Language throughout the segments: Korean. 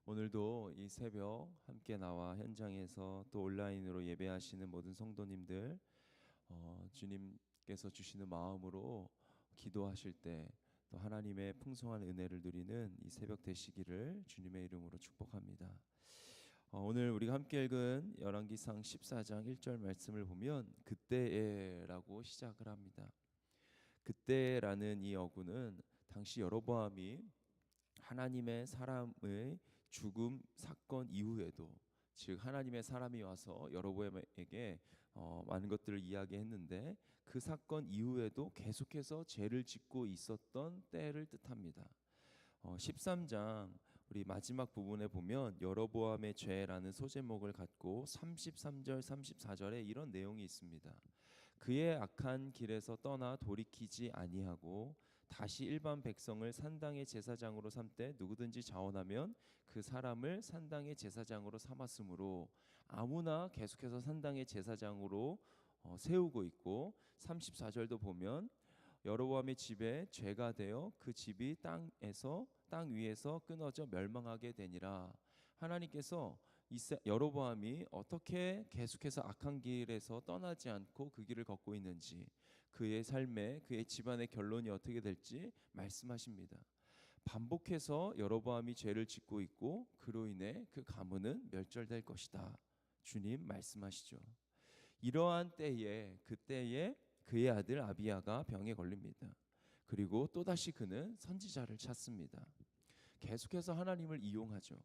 오늘도 이 새벽 함께 나와 현장에서 또 온라인으로 예배하시는 모든 성도님들, 주님께서 주시는 마음으로 기도하실 때 또 하나님의 풍성한 은혜를 누리는 이 새벽 되시기를 주님의 이름으로 축복합니다. 오늘 우리가 함께 읽은 열왕기상 14장 1절 말씀을 보면 그때에라고 시작을 합니다. 그때라는 이 어구는 당시 여로보암이 하나님의 사람의 죽음 사건 이후에도, 즉 하나님의 사람이 와서 여로보암에게 많은 것들을 이야기했는데 그 사건 이후에도 계속해서 죄를 짓고 있었던 때를 뜻합니다. 13장 우리 마지막 부분에 보면 여로보암의 죄라는 소제목을 갖고 33절 34절에 이런 내용이 있습니다. 그의 악한 길에서 떠나 돌이키지 아니하고 다시 일반 백성을 산당의 제사장으로 삼되 누구든지 자원하면 그 사람을 산당의 제사장으로 삼았으므로 아무나 계속해서 산당의 제사장으로 세우고 있고, 34절도 보면 여로보암의 집에 죄가 되어 그 집이 땅 위에서 끊어져 멸망하게 되니라. 하나님께서 여로보암이 어떻게 계속해서 악한 길에서 떠나지 않고 그 길을 걷고 있는지, 그의 삶에 그의 집안의 결론이 어떻게 될지 말씀하십니다. 반복해서 여로보암이 죄를 짓고 있고 그로 인해 그 가문은 멸절될 것이다. 주님 말씀하시죠. 이러한 때에 그때에 그의 아들 아비야가 병에 걸립니다. 그리고 또다시 그는 선지자를 찾습니다. 계속해서 하나님을 이용하죠.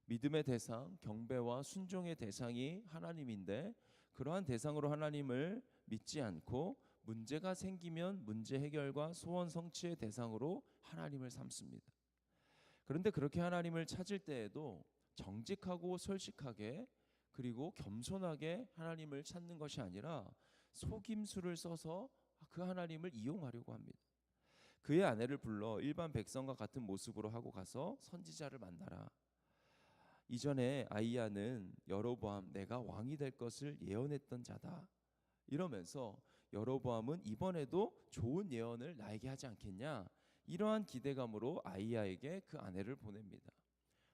믿음의 대상, 경배와 순종의 대상이 하나님인데 그러한 대상으로 하나님을 믿지 않고 문제가 생기면 문제 해결과 소원 성취의 대상으로 하나님을 삼습니다. 그런데 그렇게 하나님을 찾을 때에도 정직하고 솔직하게 그리고 겸손하게 하나님을 찾는 것이 아니라 속임수를 써서 그 하나님을 이용하려고 합니다. 그의 아내를 불러 일반 백성과 같은 모습으로 하고 가서 선지자를 만나라. 이전에 아이야는 여로보암 내가 왕이 될 것을 예언했던 자다 이러면서 여로보암은 이번에도 좋은 예언을 나에게 하지 않겠냐, 이러한 기대감으로 아이야에게 그 아내를 보냅니다.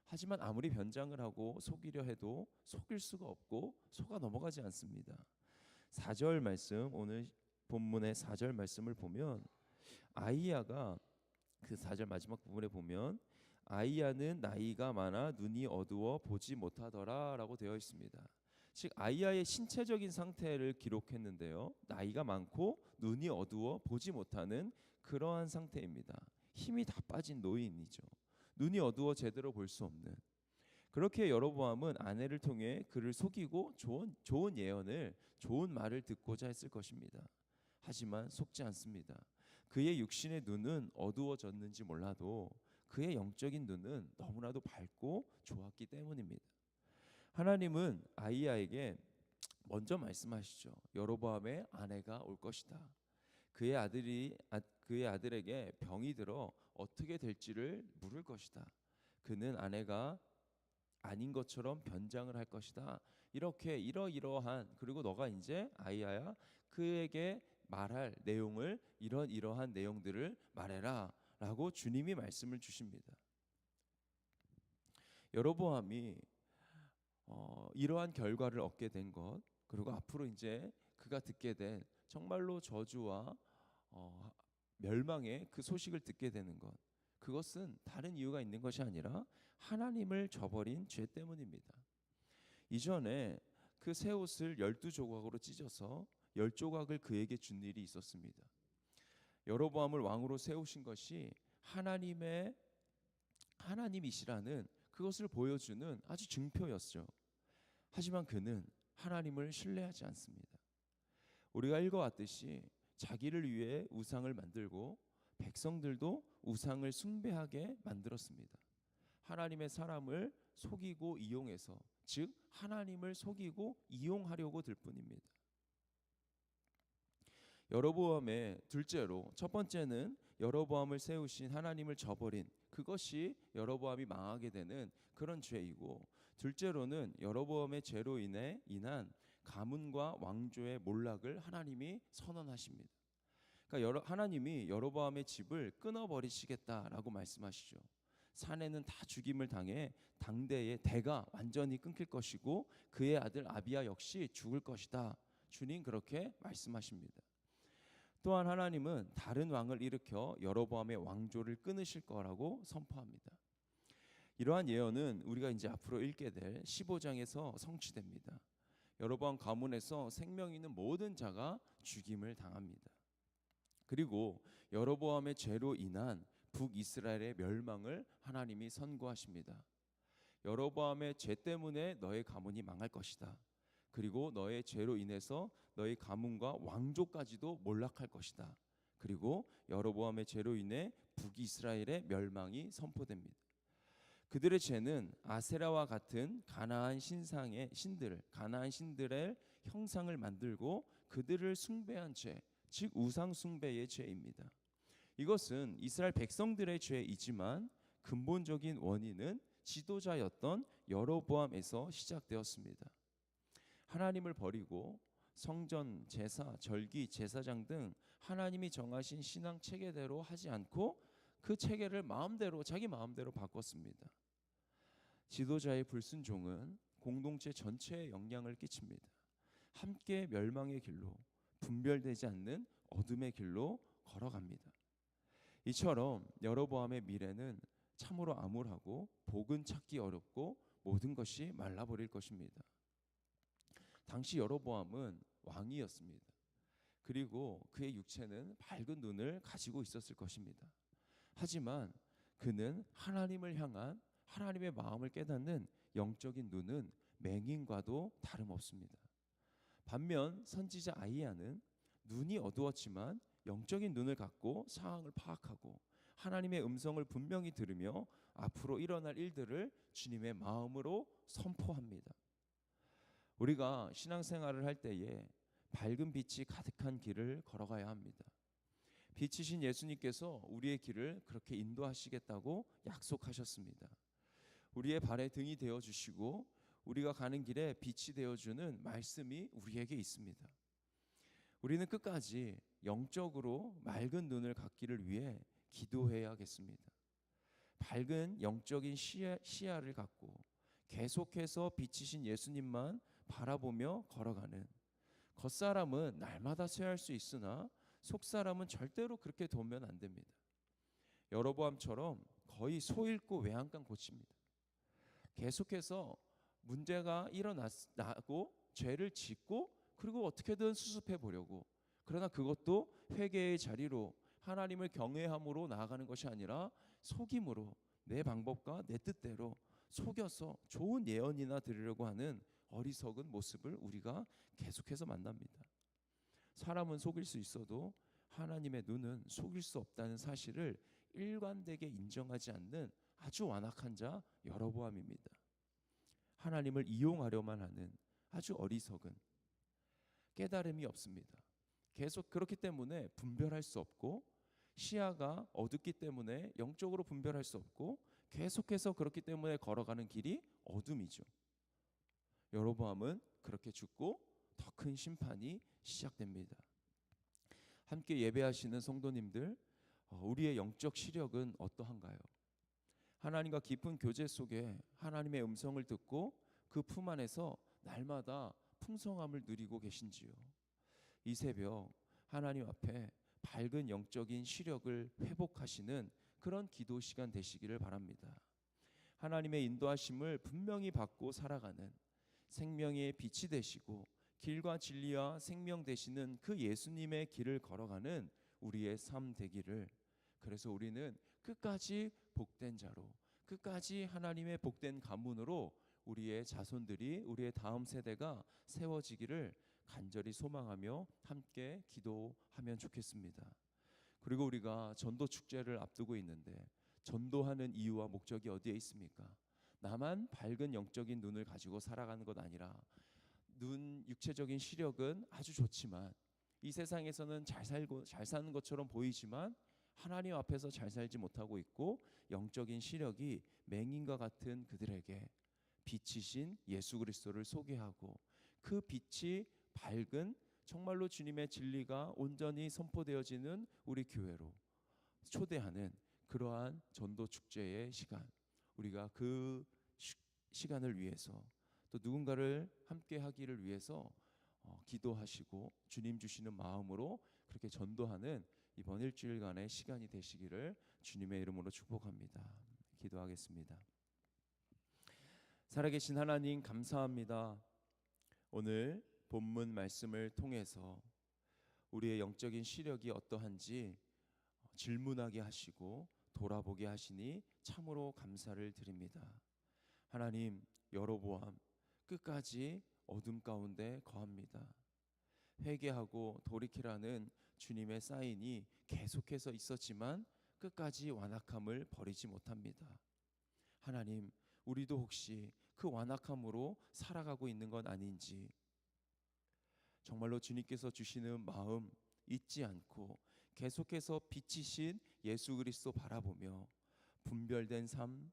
하지만 아무리 변장을 하고 속이려 해도 속일 수가 없고 속아 넘어가지 않습니다. 4절 말씀, 오늘 본문의 4절 말씀을 보면 아이야가 그 4절 마지막 부분에 보면 아이야는 나이가 많아 눈이 어두워 보지 못하더라 라고 되어 있습니다. 즉 아이야의 신체적인 상태를 기록했는데요, 나이가 많고 눈이 어두워 보지 못하는 그러한 상태입니다. 힘이 다 빠진 노인이죠. 눈이 어두워 제대로 볼 수 없는. 그렇게 여로보암은 아내를 통해 그를 속이고 좋은 예언을, 좋은 말을 듣고자 했을 것입니다. 하지만 속지 않습니다. 그의 육신의 눈은 어두워졌는지 몰라도 그의 영적인 눈은 너무나도 밝고 좋았기 때문입니다. 하나님은 아이야에게 먼저 말씀하시죠. 여로보암의 아내가 올 것이다. 그의 아들에게 병이 들어 어떻게 될지를 물을 것이다. 그는 아내가 아닌 것처럼 변장을 할 것이다. 이렇게 이러이러한, 그리고 너가 이제 아이야야 그에게 말할 내용을 이러한 내용들을 말해라 라고 주님이 말씀을 주십니다. 여로보암이 이러한 결과를 얻게 된 것, 그리고 앞으로 이제 그가 듣게 된 정말로 저주와 멸망의 그 소식을 듣게 되는 것, 그것은 다른 이유가 있는 것이 아니라 하나님을 저버린 죄 때문입니다. 이전에 그 새 옷을 12조각으로 찢어서 10조각을 그에게 준 일이 있었습니다. 여로보암을 왕으로 세우신 것이 하나님이시라는 그것을 보여주는 아주 증표였죠. 하지만 그는 하나님을 신뢰하지 않습니다. 우리가 읽어왔듯이 자기를 위해 우상을 만들고 백성들도 우상을 숭배하게 만들었습니다. 하나님의 사람을 속이고 이용해서, 즉 하나님을 속이고 이용하려고 들 뿐입니다. 여로보암의 둘째로, 첫 번째는 여로보암을 세우신 하나님을 저버린, 그것이 여로보암이 망하게 되는 그런 죄이고, 둘째로는 여로보암의 죄로 인한 가문과 왕조의 몰락을 하나님이 선언하십니다. 그러니까 하나님이 여로보암의 집을 끊어버리시겠다라고 말씀하시죠. 사내는 다 죽임을 당해 당대의 대가 완전히 끊길 것이고 그의 아들 아비야 역시 죽을 것이다. 주님 그렇게 말씀하십니다. 또한 하나님은 다른 왕을 일으켜 여로보암의 왕조를 끊으실 거라고 선포합니다. 이러한 예언은 우리가 이제 앞으로 읽게 될 15장에서 성취됩니다. 여로보암 가문에서 생명 있는 모든 자가 죽임을 당합니다. 그리고 여로보암의 죄로 인한 북이스라엘의 멸망을 하나님이 선고하십니다. 여로보암의 죄 때문에 너의 가문이 망할 것이다. 그리고 너의 죄로 인해서 너의 가문과 왕조까지도 몰락할 것이다. 그리고 여로보암의 죄로 인해 북이스라엘의 멸망이 선포됩니다. 그들의 죄는 아세라와 같은 가나안 신들의 형상을 만들고 그들을 숭배한 죄, 즉 우상 숭배의 죄입니다. 이것은 이스라엘 백성들의 죄이지만 근본적인 원인은 지도자였던 여로보암에서 시작되었습니다. 하나님을 버리고 성전, 제사, 절기, 제사장 등 하나님이 정하신 신앙 체계대로 하지 않고 그 체계를 자기 마음대로 바꿨습니다. 지도자의 불순종은 공동체 전체에 영향을 끼칩니다. 함께 멸망의 길로, 분별되지 않는 어둠의 길로 걸어갑니다. 이처럼 여로보암의 미래는 참으로 암울하고 복은 찾기 어렵고 모든 것이 말라버릴 것입니다. 당시 여로보암은 왕이었습니다. 그리고 그의 육체는 밝은 눈을 가지고 있었을 것입니다. 하지만 그는 하나님을 향한 하나님의 마음을 깨닫는 영적인 눈은 맹인과도 다름없습니다. 반면 선지자 아이야는 눈이 어두웠지만 영적인 눈을 갖고 상황을 파악하고 하나님의 음성을 분명히 들으며 앞으로 일어날 일들을 주님의 마음으로 선포합니다. 우리가 신앙생활을 할 때에 밝은 빛이 가득한 길을 걸어가야 합니다. 빛이신 예수님께서 우리의 길을 그렇게 인도하시겠다고 약속하셨습니다. 우리의 발에 등이 되어주시고 우리가 가는 길에 빛이 되어주는 말씀이 우리에게 있습니다. 우리는 끝까지 영적으로 맑은 눈을 갖기를 위해 기도해야겠습니다. 밝은 영적인 시야를 갖고 계속해서 빛이신 예수님만 바라보며 걸어가는, 겉사람은 날마다 쇠할 수 있으나 속사람은 절대로 그렇게 두면 안 됩니다. 여로보암처럼 거의 소 잃고 외양간 고칩니다. 계속해서 문제가 일어나고 죄를 짓고 그리고 어떻게든 수습해 보려고, 그러나 그것도 회개의 자리로 하나님을 경외함으로 나아가는 것이 아니라 속임으로 내 방법과 내 뜻대로 속여서 좋은 예언이나 들으려고 하는 어리석은 모습을 우리가 계속해서 만납니다. 사람은 속일 수 있어도 하나님의 눈은 속일 수 없다는 사실을 일관되게 인정하지 않는 아주 완악한 자 여로보암입니다. 하나님을 이용하려만 하는 아주 어리석은, 깨달음이 없습니다. 계속 그렇기 때문에 분별할 수 없고, 시야가 어둡기 때문에 영적으로 분별할 수 없고, 계속해서 그렇기 때문에 걸어가는 길이 어둠이죠. 여로보암은 그렇게 죽고 더 큰 심판이 시작됩니다. 함께 예배하시는 성도님들, 우리의 영적 시력은 어떠한가요? 하나님과 깊은 교제 속에 하나님의 음성을 듣고 그 품 안에서 날마다 풍성함을 누리고 계신지요? 이 새벽 하나님 앞에 밝은 영적인 시력을 회복하시는 그런 기도 시간 되시기를 바랍니다. 하나님의 인도하심을 분명히 받고 살아가는, 생명의 빛이 되시고 길과 진리와 생명 되시는 그 예수님의 길을 걸어가는 우리의 삶 되기를, 그래서 우리는 끝까지 복된 자로, 끝까지 하나님의 복된 가문으로 우리의 자손들이, 우리의 다음 세대가 세워지기를 간절히 소망하며 함께 기도하면 좋겠습니다. 그리고 우리가 전도 축제를 앞두고 있는데 전도하는 이유와 목적이 어디에 있습니까? 나만 밝은 영적인 눈을 가지고 살아가는 것 아니라, 육체적인 시력은 아주 좋지만 이 세상에서는 잘 살고 잘 사는 것처럼 보이지만 하나님 앞에서 잘 살지 못하고 있고, 영적인 시력이 맹인과 같은 그들에게 빛이신 예수 그리스도를 소개하고 그 빛이 밝은, 정말로 주님의 진리가 온전히 선포되어지는 우리 교회로 초대하는 그러한 전도 축제의 시간, 우리가 그 시간을 위해서 또 누군가를 함께 하기를 위해서 기도하시고 주님 주시는 마음으로 그렇게 전도하는 이번 일주일간의 시간이 되시기를 주님의 이름으로 축복합니다. 기도하겠습니다. 살아계신 하나님, 감사합니다. 오늘 본문 말씀을 통해서 우리의 영적인 시력이 어떠한지 질문하게 하시고 돌아보게 하시니 참으로 감사를 드립니다. 하나님, 여로보암 끝까지 어둠 가운데 거합니다. 회개하고 돌이키라는 주님의 사인이 계속해서 있었지만 끝까지 완악함을 버리지 못합니다. 하나님, 우리도 혹시 그 완악함으로 살아가고 있는 건 아닌지, 정말로 주님께서 주시는 마음 잊지 않고 계속해서 빛이신 예수 그리스도 바라보며 분별된 삶,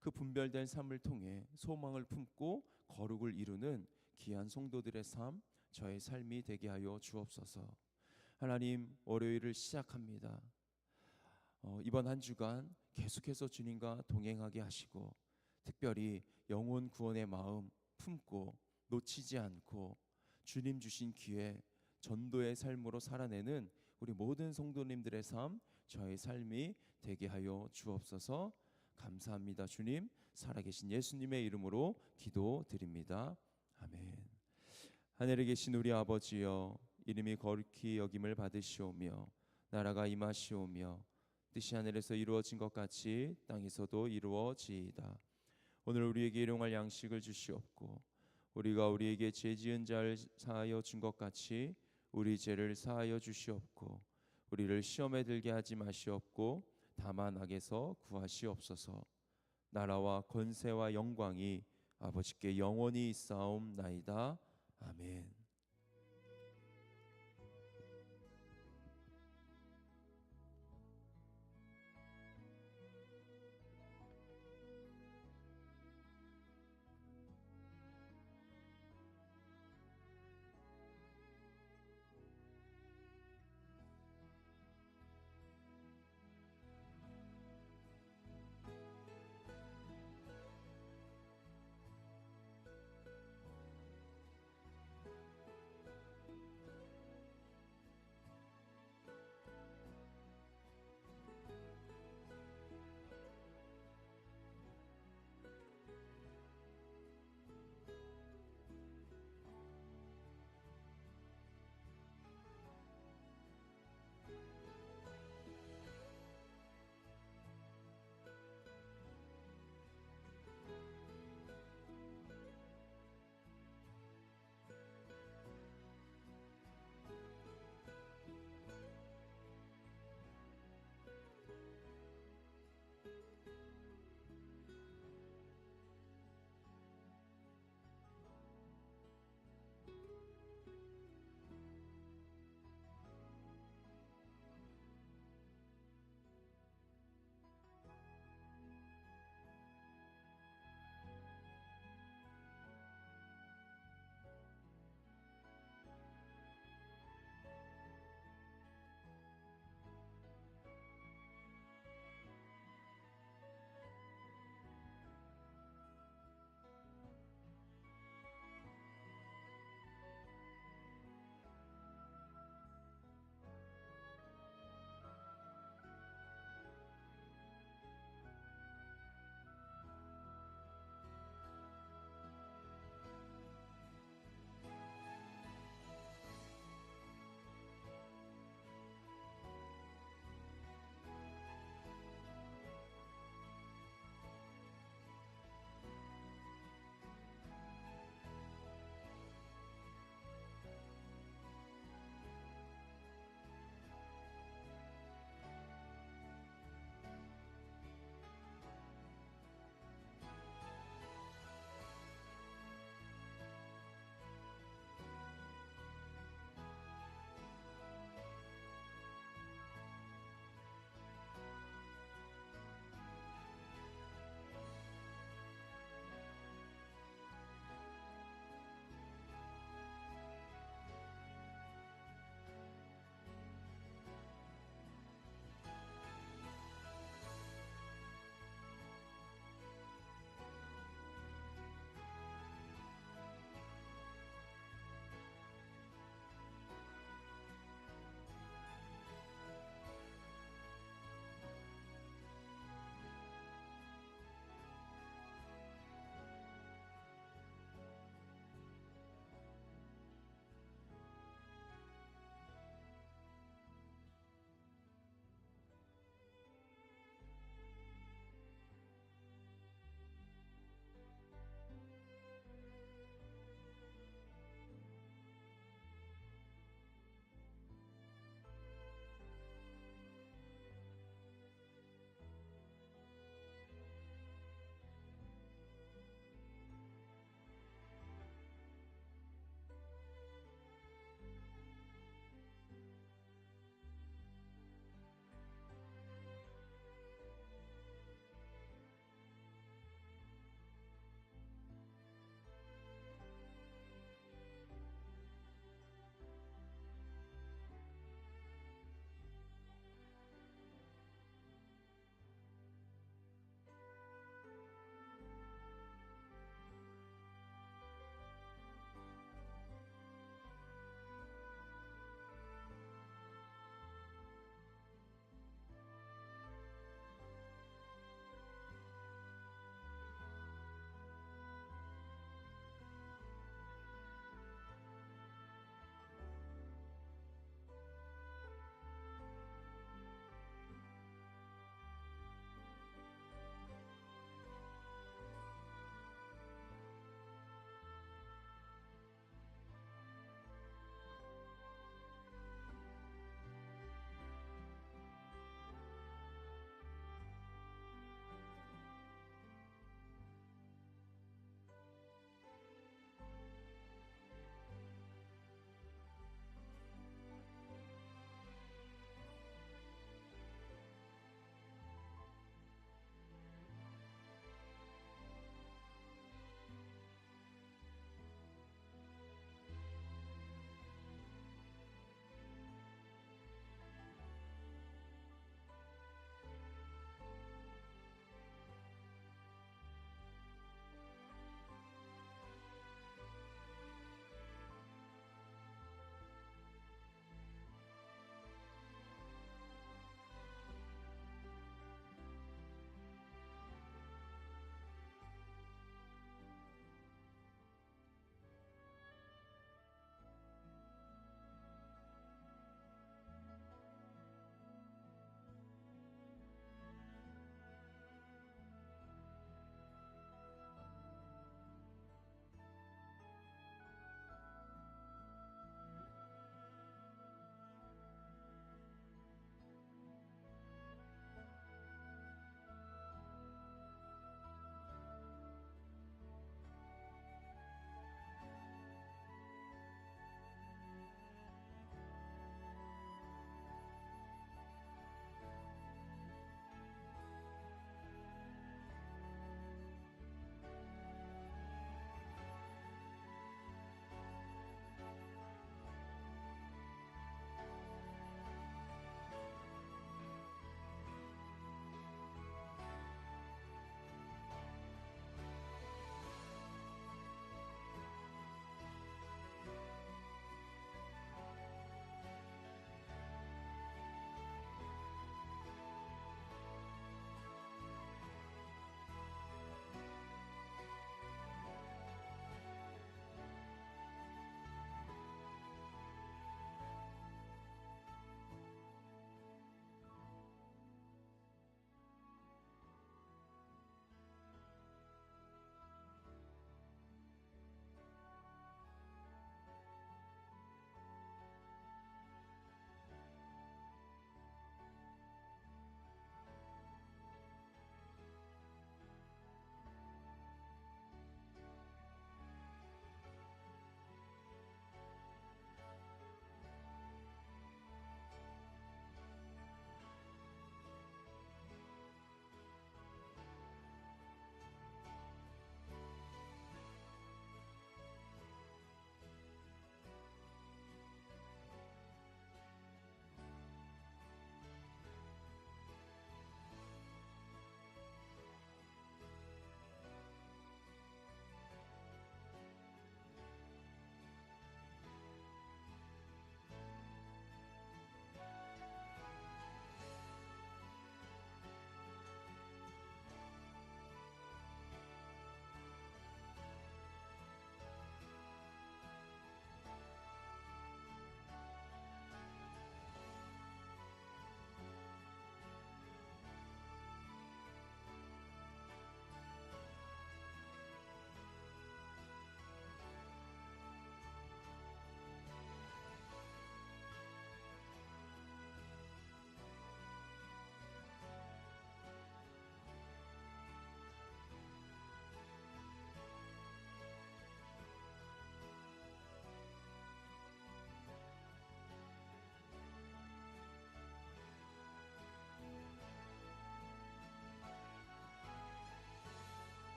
그 분별된 삶을 통해 소망을 품고 거룩을 이루는 귀한 성도들의 삶, 저의 삶이 되게 하여 주옵소서. 하나님, 월요일을 시작합니다. 이번 한 주간 계속해서 주님과 동행하게 하시고 특별히 영혼 구원의 마음 품고 놓치지 않고 주님 주신 기회, 전도의 삶으로 살아내는 우리 모든 성도님들의 삶, 저의 삶이 되게 하여 주옵소서. 감사합니다. 주님, 살아계신 예수님의 이름으로 기도드립니다. 아멘. 하늘에 계신 우리 아버지여, 이름이 거룩히 여김을 받으시오며 나라가 임하시오며 뜻이 하늘에서 이루어진 것 같이 땅에서도 이루어지이다. 오늘 우리에게 일용할 양식을 주시옵고 우리가 우리에게 죄 지은 자를 사하여 준 것 같이 우리 죄를 사하여 주시옵고 우리를 시험에 들게 하지 마시옵고 다만 악에서 구하시옵소서. 나라와 권세와 영광이 아버지께 영원히 있사옵나이다. 아멘.